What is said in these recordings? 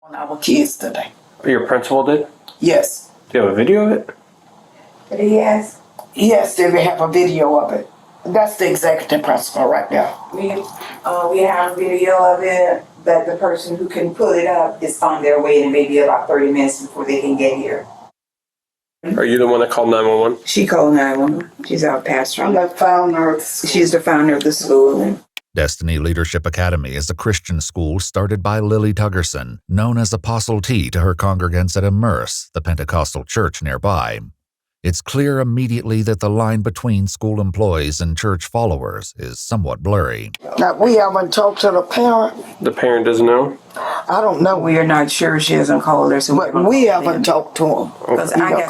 On our kids today. Your principal did? Yes. Do you have a video of it? Yes. Yes, they have a video of it. That's the executive principal right there. We have a video of it, but the person who can put it up is on their way and maybe about 30 minutes before they can get here. Are you the one that called 911? She called 911. She's our pastor. I'm the founder. She's the founder of the school. Destiny Leadership Academy is a Christian school started by Lily Tuggerson, known as Apostle T to her congregants at Immerse, the Pentecostal church nearby. It's clear immediately that the line between school employees and church followers is somewhat blurry. Now, we haven't talked to the parent. The parent doesn't know? I don't know. We are not sure. She hasn't called her. So But we haven't talked to him.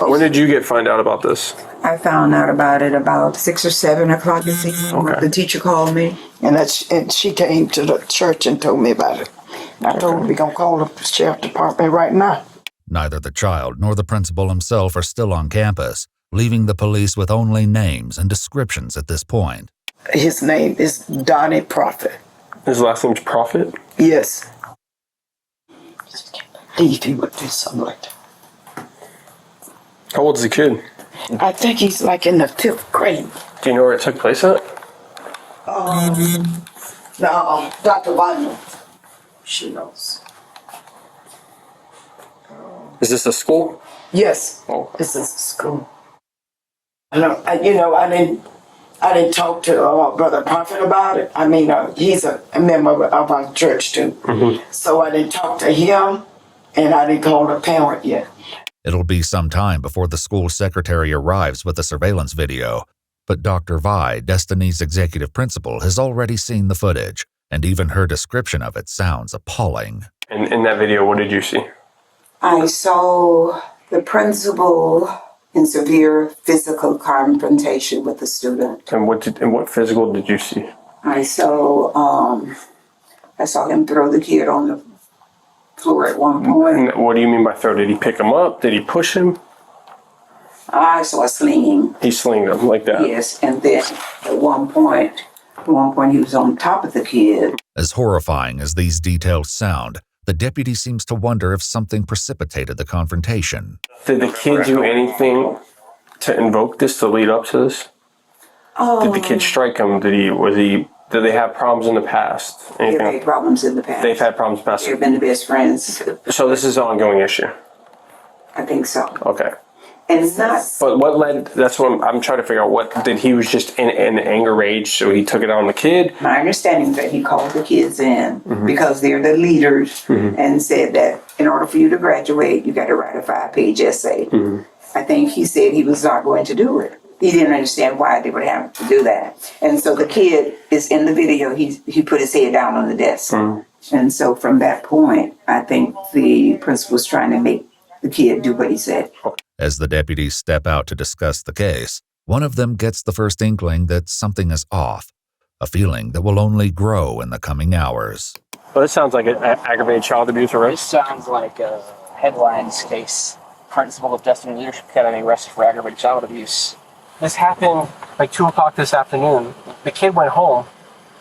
When did you find out about this? I found out about it about 6 or 7 o'clock this evening. Okay. The teacher called me. And she came to the church and told me about it. I told her we're going to call the sheriff department right now. Neither the child nor the principal himself are still on campus, leaving the police with only names and descriptions at this point. His name is Donday Prophet. His last name's Prophet? Yes. If he would do something like that. How old's the kid? I think he's like in the 5th grade. Do you know where it took place at? No, Dr. Vinyl. She knows. Is this a school? Yes. Oh. This is a school. I didn't talk to Brother Prophet about it. I mean, he's a member of our church too. Mm-hmm. So I didn't talk to him, and I didn't call the parent yet. It'll be some time before the school secretary arrives with the surveillance video, but Dr. Vi, Destiny's executive principal, has already seen the footage, and even her description of it sounds appalling. And in that video, what did you see? I saw the principal in severe physical confrontation with the student. And what physical did you see? I saw him throw the kid on the floor at one point. And what do you mean by throw? Did he pick him up? Did he push him? I saw a slinging. He slinged him like that? Yes, and then at one point he was on top of the kid. As horrifying as these details sound, the deputy seems to wonder if something precipitated the confrontation. Did the kid do anything to invoke this, to lead up to this? Did the kid strike him? Did they have problems in the past? They've had problems in the past. They've had problems in the past. They've been the best friends. So this is an ongoing issue? I think so. Okay. And it's not. But what led, that's what I'm trying to figure out, what, did he was just in anger rage, so he took it out on the kid? My understanding is that he called the kids in because they're the leaders and said that in order for you to graduate, you got to write a 5-page essay. I think he said he was not going to do it. He didn't understand why they would have to do that. And so the kid is in the video, he put his head down on the desk. And so from that point, I think the principal was trying to make the kid do what he said. As the deputies step out to discuss the case, one of them gets the first inkling that something is off, a feeling that will only grow in the coming hours. Well, this sounds like an aggravated child abuse arrest. This sounds like a headlines case. Principal of Destiny Leadership Academy arrested for aggravated child abuse. This happened like 2 o'clock this afternoon. The kid went home.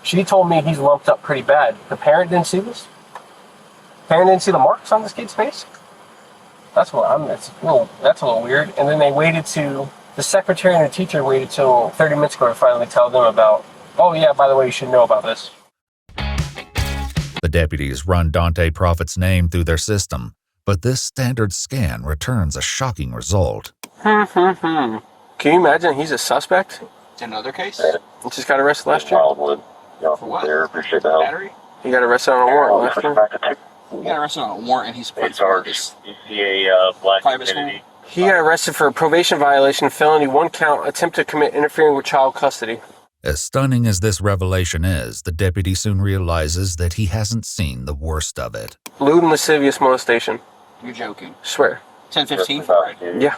She told me he's lumped up pretty bad. The parent didn't see this? The parent didn't see the marks on this kid's face? That's a little weird. And then the secretary and the teacher waited till 30 minutes ago to finally tell them about, oh yeah, by the way, you should know about this. The deputies run Donday Prophet's name through their system, but this standard scan returns a shocking result. Can you imagine he's a suspect? Another case? He just got arrested last year. For what? Battery? He got arrested on a warrant last year. He got arrested on a warrant and he's put this private school. He got arrested for a probation violation, felony 1 count, attempt to commit interfering with child custody. As stunning as this revelation is, the deputy soon realizes that he hasn't seen the worst of it. Lewd and lascivious molestation. You're joking. Swear. 10-15 for it. Yeah.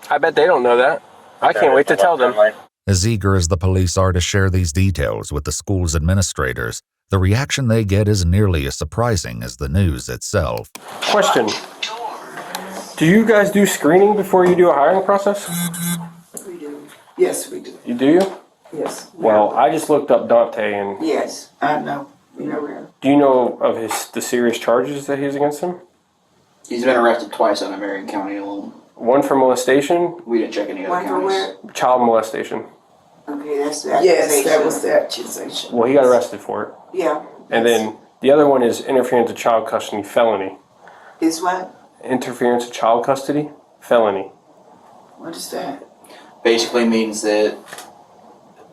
I bet they don't know that. I can't wait to tell them. As eager as the police are to share these details with the school's administrators, the reaction they get is nearly as surprising as the news itself. Question. Do you guys do screening before you do a hiring process? We do. Yes, we do. You do? Yes. Well, I just looked up Donday and... Yes, I know. Do you know of the serious charges that he has against him? He's been arrested twice out of Marion County alone. One for molestation, We didn't check any other One for counties. where? child molestation. Okay, that's the Yes, that accusation. was the accusation. Well, he got arrested for it. Yeah. And then the other one is interference with child custody felony. It's what? Interference with child custody felony. What is that? Basically means that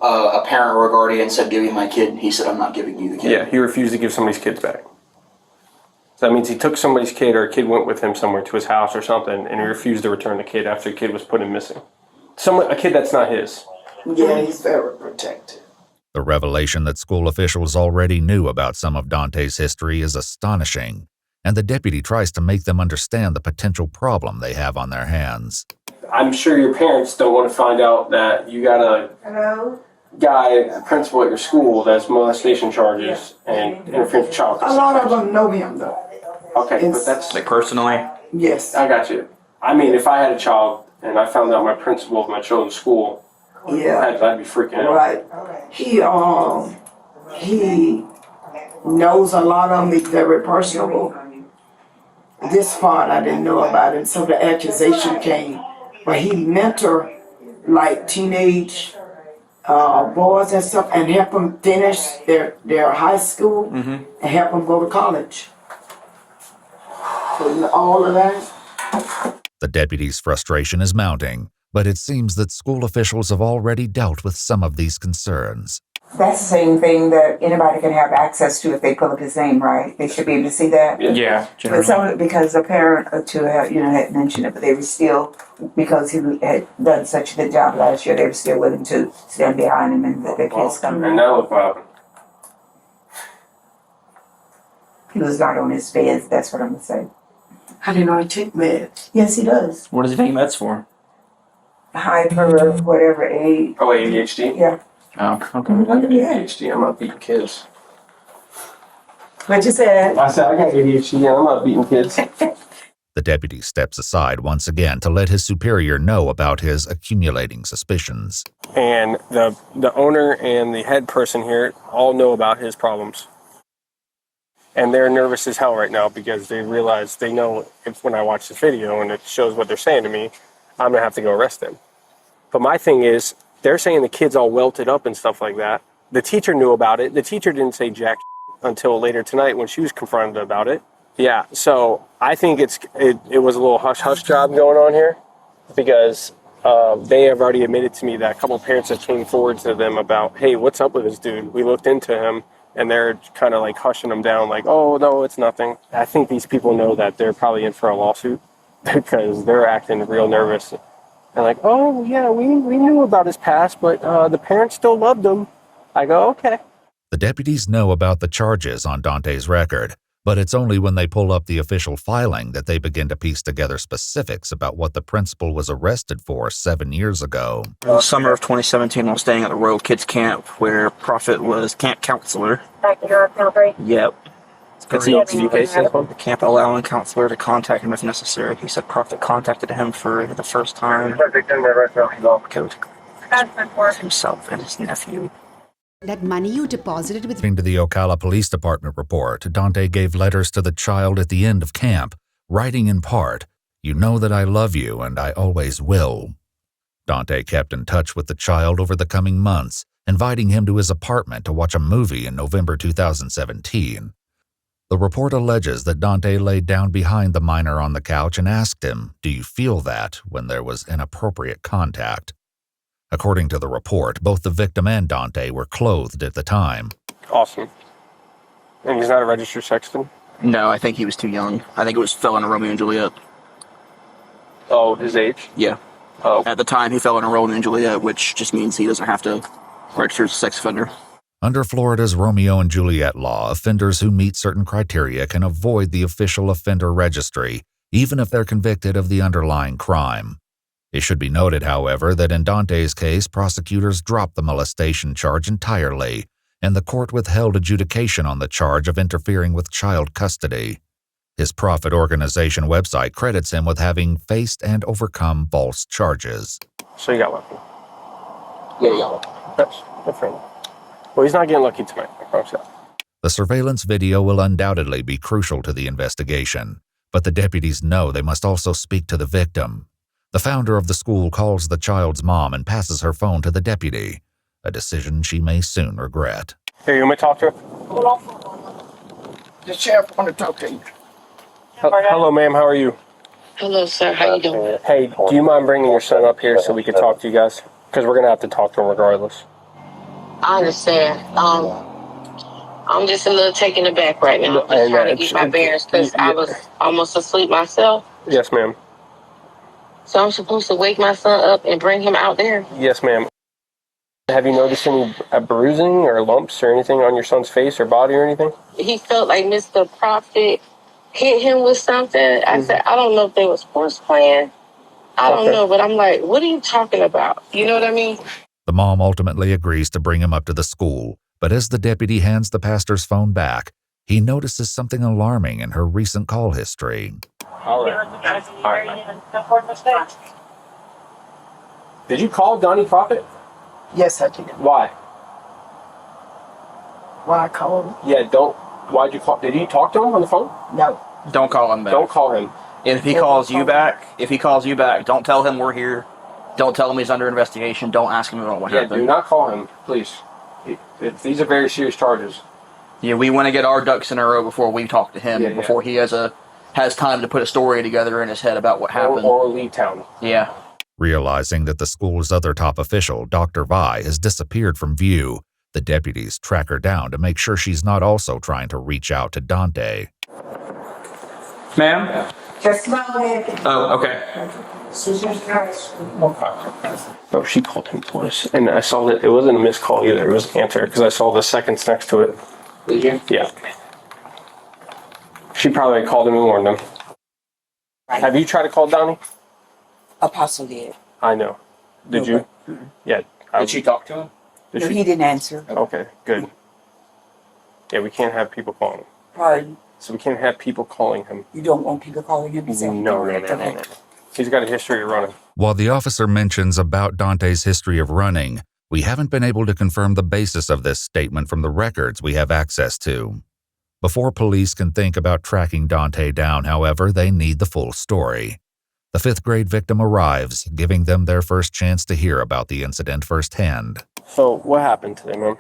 a parent or a guardian said, "Give me my kid." He said, "I'm not giving you the kid." Yeah, he refused to give somebody's kids back. So that means he took somebody's kid, or a kid went with him somewhere to his house or something, and he refused to return the kid after the kid was put in missing. A kid that's not his. Yeah, he's very protected. The revelation that school officials already knew about some of Donde's history is astonishing, and the deputy tries to make them understand the potential problem they have on their hands. I'm sure your parents don't want to find out that you got a principal at your school that's molestation charges and interference with child A custody. lot of them know him though. Okay, but that's... Like personally? Yes. I got you. I mean, if I had a child and I found out my principal of my children's school, Yeah. I'd be freaking out. Right. He knows a lot of them. He's very personable. This part I didn't know about it, so the accusation came. But he mentor like teenage boys and stuff, and help them finish their high school and help them go to college. So all of that. The deputy's frustration is mounting, but it seems that school officials have already dealt with some of these concerns. That's the same thing that anybody can have access to if they pull up his name, right? They should be able to see that. Yeah, But generally. some, because a parent or two had, had mentioned it, but they were still, because he had done such a good job last year, they were still willing to stand behind him and let their kids come. And now look what happened. He was not on his bed, that's what I'm gonna say. I didn't know he took meds. Yes, he does. What does he take meds for? Hyper, whatever age. Oh, ADHD? Yeah. Oh, okay. I got ADHD. I'm not beating kids. What you said? I said I got ADHD and I'm not beating kids. The deputy steps aside once again to let his superior know about his accumulating suspicions. And the owner and the head person here all know about his problems. And they're nervous as hell right now because they realize they know if when I watch this video and it shows what they're saying to me, I'm going to have to go arrest them. But my thing is, they're saying the kid's all welted up and stuff like that. The teacher knew about it. The teacher didn't say jack until later tonight when she was confronted about it. Yeah, so I think it was a little hush-hush job going on here because they have already admitted to me that a couple of parents have came forward to them about, hey, what's up with this dude? We looked into him, and they're kind of like hushing him down like, oh, no, it's nothing. I think these people know that they're probably in for a lawsuit because they're acting real nervous. And like, oh, yeah, we knew about his past, but the parents still loved him. I go, okay. The deputies know about the charges on Donde's record, but it's only when they pull up the official filing that they begin to piece together specifics about what the principal was arrested for 7 years ago. Summer of 2017, while staying at the Royal Kids Camp, where Prophet was camp counselor. Yep. It's an ETV case. The camp allowing counselor to contact him if necessary. He said Prophet contacted him for the first time. Himself and his nephew. That money you deposited with According to the Ocala Police Department report, Donday gave letters to the child at the end of camp, writing in part, "You know that I love you and I always will." Donday kept in touch with the child over the coming months, inviting him to his apartment to watch a movie in November 2017. The report alleges that Donday laid down behind the minor on the couch and asked him, "Do you feel that?" when there was inappropriate contact. According to the report, both the victim and Donday were clothed at the time. Awesome. And he's not a registered sexton? No, I think he was too young. I think it was fell into Romeo and Juliet. Oh, his age? Yeah. Oh. At the time, he fell into Romeo and Juliet, which just means he doesn't have to register as a sex offender. Under Florida's Romeo and Juliet law, offenders who meet certain criteria can avoid the official offender registry, even if they're convicted of the underlying crime. It should be noted, however, that in Donde's case, prosecutors dropped the molestation charge entirely, and the court withheld adjudication on the charge of interfering with child custody. His Prophet organization website credits him with having faced and overcome false charges. So you got lucky. Yeah, yeah. That's good for him. Well, he's not getting lucky tonight, I promise you. The surveillance video will undoubtedly be crucial to the investigation, but the deputies know they must also speak to the victim. The founder of the school calls the child's mom and passes her phone to the deputy, a decision she may soon regret. Here, you want me to talk to her? The sheriff want to talk to you. Hello, ma'am. How are you? Hello, sir. How you doing? Hey, do you mind bringing your son up here so we can talk to you guys? Because we're going to have to talk to him regardless. I understand. I'm just a little taken aback right now. I'm just trying to get my bearings because I was almost asleep myself. Yes, ma'am. So I'm supposed to wake my son up and bring him out there? Yes, ma'am. Have you noticed any bruising or lumps or anything on your son's face or body or anything? He felt like Mr. Prophet hit him with something. I said, I don't know if they was sports playing. I don't know, but I'm like, what are you talking about? You know what I mean? The mom ultimately agrees to bring him up to the school, but as the deputy hands the pastor's phone back, he notices something alarming in her recent call history. All right. Did you call Donnie Prophet? Yes, I did. Why? Why I called him? Yeah, why'd you call? Did you talk to him on the phone? No. Don't call him back. Don't call him. And if he calls you back, don't tell him we're here. Don't tell him he's under investigation. Don't ask him about what Yeah, happened. do not call him, please. These are very serious charges. Yeah, we want to get our ducks in a row before we talk to him, before he has time to put a story together in his head about what happened. Or leave town. Yeah. Realizing that the school's other top official, Dr. Vi, has disappeared from view, the deputies track her down to make sure she's not also trying to reach out to Donday. Ma'am? Just a moment. Oh, okay. Oh, she called him twice. And I saw that it wasn't a missed call either. It was an answer because I saw the seconds next to it. Did you? Yeah. She probably called him and warned him. Have you tried to call Donnie? Apostle did. I know. Did you? Yeah. Did she talk to him? No, he didn't answer. Okay, good. Yeah, we can't have people calling him. Pardon? So we can't have people calling him. You don't want people calling him? No. He's got a history of running. While the officer mentions about Dante's history of running, we haven't been able to confirm the basis of this statement from the records we have access to. Before police can think about tracking Donday down, however, they need the full story. The 5th grade victim arrives, giving them their first chance to hear about the incident firsthand. So what happened today, man?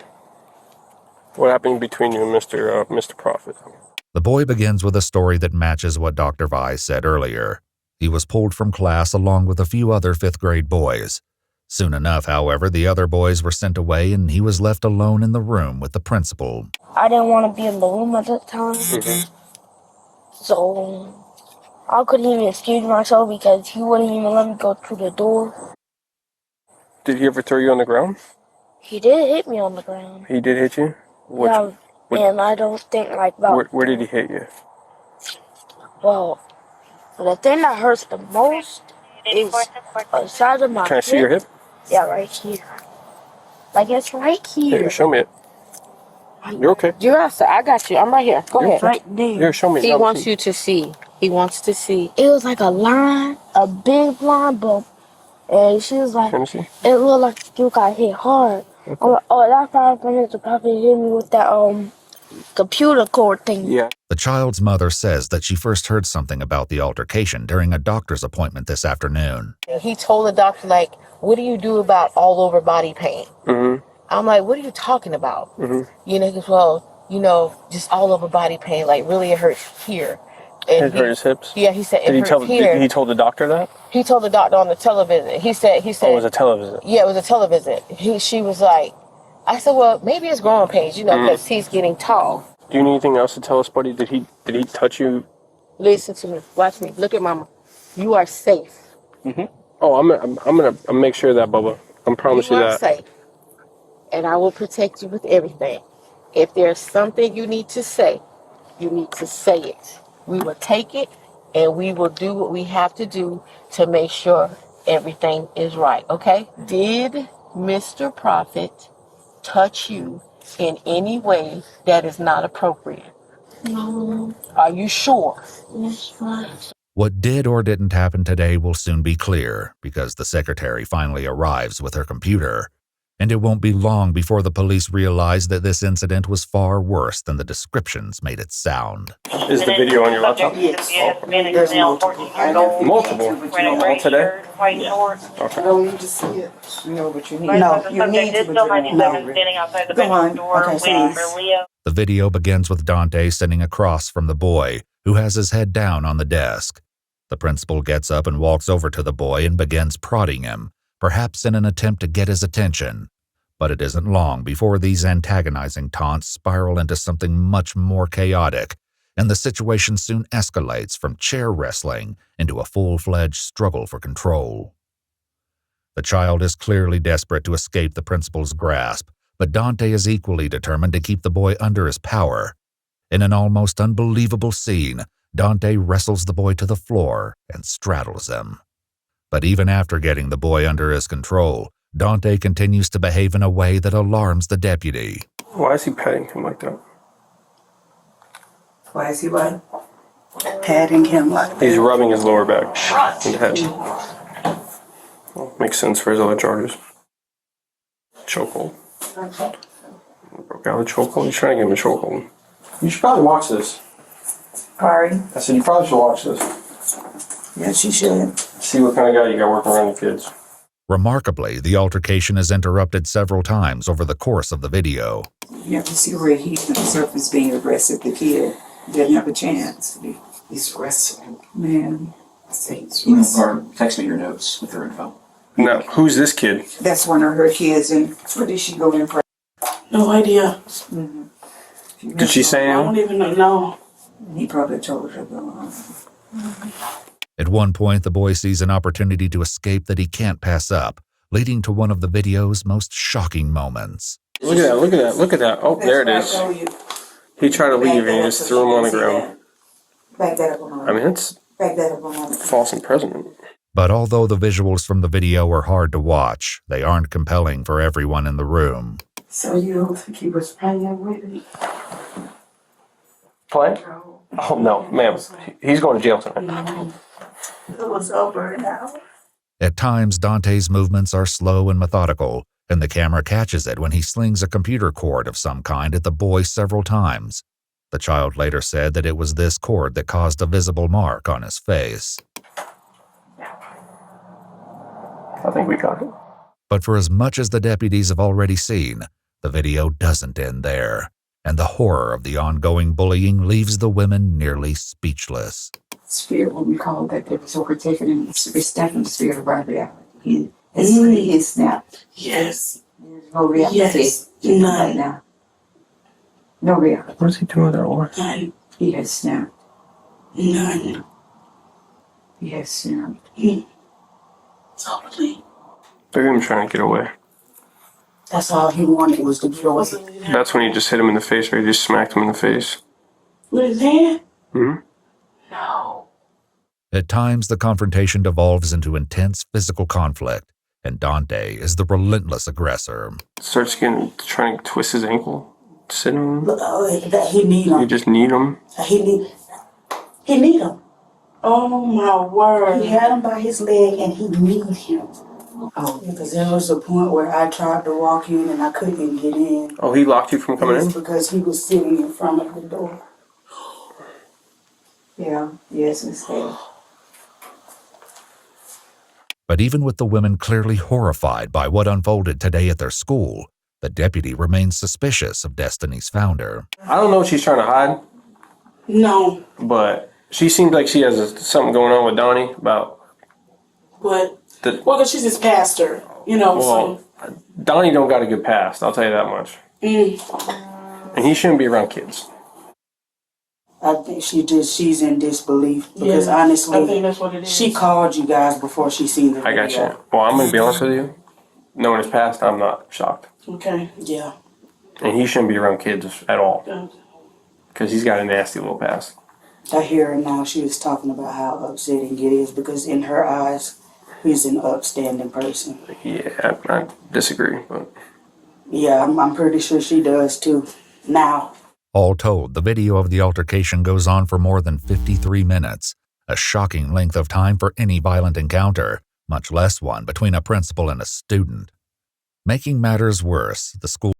What happened between you and Mr. Prophet? The boy begins with a story that matches what Dr. Vi said earlier. He was pulled from class along with a few other 5th grade boys. Soon enough, however, the other boys were sent away and he was left alone in the room with the principal. I didn't want to be in the room at that time. So I couldn't even excuse myself because he wouldn't even let me go through the door. Did he ever throw you on the ground? He did hit me on the ground. He did hit you? And I don't think like that. Where did he hit you? Well, the thing that hurts the most is the side of my hip. Can I see your hip? Yeah, right here. Like it's right here. Here, show me it. You're okay. I got you. I'm right here. Go ahead. Right there. Here, show me. He wants you to see. He wants to see. It was like a line, a big line bump. And she was like, Let me see. it looked like you got hit hard. I'm like, oh, that's probably Mr. Prophet hit me with that computer cord thing. Yeah. The child's mother says that she first heard something about the altercation during a doctor's appointment this afternoon. He told the doctor, like, what do you do about all over body pain? I'm like, what are you talking about? You know, he goes, well, just all over body pain. Like, really, it hurts here. And It hurt his hips? Yeah, he said it hurts here. Did he told the doctor that? He told the doctor on the television. He said. Oh, it was a television. Yeah, it was a television. She was like, I said, well, maybe it's growing pains, because he's getting tall. Do you need anything else to tell us, buddy? Did he touch you? Listen to me. Watch me. Look at mama. You are safe. Oh, I'm gonna make sure of that, Bubba. I promise you You are that. safe. And I will protect you with everything. If there's something you need to say, you need to say it. We will take it and we will do what we have to do to make sure everything is right, okay? Did Mr. Prophet touch you in any way that is not appropriate? No. Are you sure? Yes, right. What did or didn't happen today will soon be clear because the secretary finally arrives with her computer. And it won't be long before the police realize that this incident was far worse than the descriptions made it sound. Is the video on your laptop? Yes. There's multiple. Multiple? All today? I don't need to see it. No, but you need. No, you need to, but you don't. Go on. Okay, please. The video begins with Donday sitting across from the boy, who has his head down on the desk. The principal gets up and walks over to the boy and begins prodding him, perhaps in an attempt to get his attention. But it isn't long before these antagonizing taunts spiral into something much more chaotic, and the situation soon escalates from chair wrestling into a full-fledged struggle for control. The child is clearly desperate to escape the principal's grasp, but Donday is equally determined to keep the boy under his power. In an almost unbelievable scene, Donday wrestles the boy to the floor and straddles him. But even after getting the boy under his control, Donday continues to behave in a way that alarms the deputy. Why is he patting him like that? Why is he what? Patting him like that? He's rubbing his lower back and head. Well, makes sense for his other charges. Chokehold. Broke out of the chokehold. He's trying to get him a chokehold. You should probably watch this. Sorry. I said you probably should watch this. Yes, you should. See what kind of guy you got working around your kids. Remarkably, the altercation is interrupted several times over the course of the video. You have to see where he himself is being aggressive. The kid didn't have a chance. He's wrestling. Man. I say he's Email wrestling. or text me your notes with your info. Now, who's this kid? That's one of her kids. And where did she go in for? No idea. Did she say I anything? don't even know. He probably told her to go on. At one point, the boy sees an opportunity to escape that he can't pass up, leading to one of the video's most shocking moments. Look at that, look at that, look at that. Oh, there it is. He tried to leave and he just threw him on the ground. Back that up a moment. I mean, it's Back that up a moment. false imprisonment. But although the visuals from the video are hard to watch, they aren't compelling for everyone in the room. So you don't think he was playing with me? Play? Oh, no, ma'am. He's going to jail tonight. It was over now. At times, Dante's movements are slow and methodical, and the camera catches it when he slings a computer cord of some kind at the boy several times. The child later said that it was this cord that caused a visible mark on his face. I think we got it. But for as much as the deputies have already seen, the video doesn't end there, and the horror of the ongoing bullying leaves the women nearly speechless. Spirit, what we call that, that was overtaken and it's definitely the spirit of our reality. He is snapped. Yes. There's no reality. Yes. Right None. now. No reality. What is he doing with that one? None. He has snapped. None. He has snapped. Totally. Look at him trying to get away. That's all he wanted was to get away. That's when he just hit him in the face, or he just smacked him in the face. With his hand? Hmm? No. At times, the confrontation devolves into intense physical conflict, and Donday is the relentless aggressor. Starts trying to twist his ankle, sitting on him. That he need him. You just need him. He need him. Oh my word. He had him by his leg and he need him. Oh, because there was a point where I tried to walk in and I couldn't get in. Oh, he locked you from coming in? Because he was sitting in front of the door. Yeah, yes, Miss Hale. But even with the women clearly horrified by what unfolded today at their school, the deputy remains suspicious of Destiny's founder. I don't know what she's trying to hide, No. but she seems like she has something going on with Donnie about... But, The- well, because she's his pastor, you know, Well, Donnie don't got a good past, I'll tell you that much. And he shouldn't be around kids. I think she's in disbelief. Because Yeah, honestly, I think that's what it is. she called you guys before she seen the I video. got you. Well, I'm going to be honest with you. Knowing his past, I'm not shocked. Okay, yeah. And he shouldn't be around kids at all. Because he's got a nasty little past. I hear her now. She was talking about how upsetting it is because in her eyes, he's an upstanding person. Yeah, I disagree. But Yeah, I'm pretty sure she does too. Now. All told, the video of the altercation goes on for more than 53 minutes, a shocking length of time for any violent encounter, much less one between a principal and a student. Making matters worse, the school